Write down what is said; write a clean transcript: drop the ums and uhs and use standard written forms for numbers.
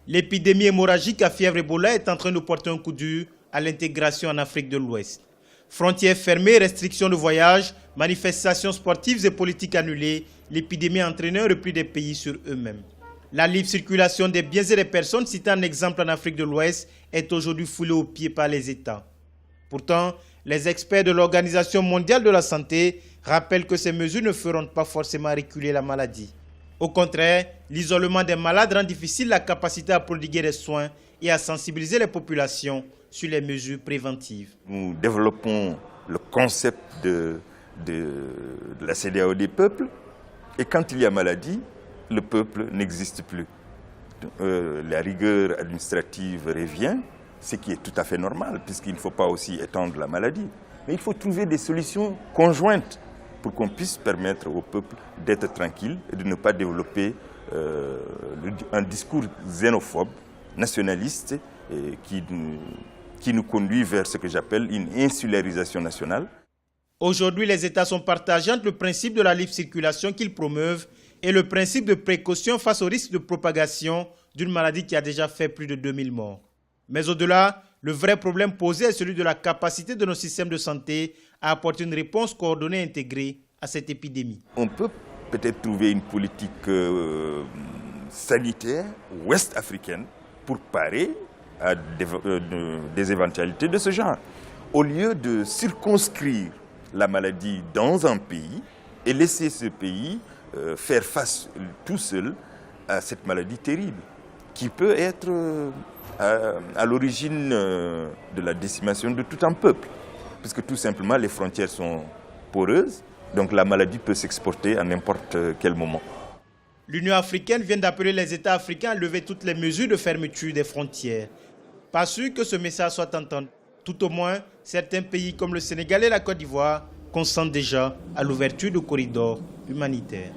L'épidémie hémorragique à fièvre Ebola est en train de porter un coup dur à l'intégration en Afrique de l'Ouest. Frontières fermées, restrictions de voyage, manifestations sportives et politiques annulées, l'épidémie a entraîné un repli des pays sur eux-mêmes. La libre circulation des biens et des personnes, citée en exemple en Afrique de l'Ouest, est aujourd'hui foulée aux pieds par les États. Pourtant, les experts de l'Organisation mondiale de la santé rappellent que ces mesures ne feront pas forcément reculer la maladie. Au contraire, l'isolement des malades rend difficile la capacité à prodiguer des soins et à sensibiliser les populations sur les mesures préventives. Nous développons le concept de la CEDEAO des peuples et quand il y a maladie, le peuple n'existe plus. La rigueur administrative revient, ce qui est tout à fait normal puisqu'il ne faut pas aussi étendre la maladie. Mais il faut trouver des solutions conjointes pour qu'on puisse permettre au peuple d'être tranquille et de ne pas développer un discours xénophobe, nationaliste, qui nous conduit vers ce que j'appelle une insularisation nationale. Aujourd'hui, les États sont partagés entre le principe de la libre circulation qu'ils promeuvent et le principe de précaution face au risque de propagation d'une maladie qui a déjà fait plus de 2000 morts. Mais au-delà, le vrai problème posé est celui de la capacité de nos systèmes de santé à apporter une réponse coordonnée et intégrée à cette épidémie. On peut peut-être trouver une politique sanitaire ouest-africaine pour parer à des éventualités de ce genre. Au lieu de circonscrire la maladie dans un pays et laisser ce pays faire face tout seul à cette maladie terrible qui peut être à l'origine de la décimation de tout un peuple. Puisque tout simplement les frontières sont poreuses, donc la maladie peut s'exporter à n'importe quel moment. L'Union africaine vient d'appeler les États africains à lever toutes les mesures de fermeture des frontières. Pas sûr que ce message soit entendu. Tout au moins, certains pays comme le Sénégal et la Côte d'Ivoire consentent déjà à l'ouverture de corridors humanitaires.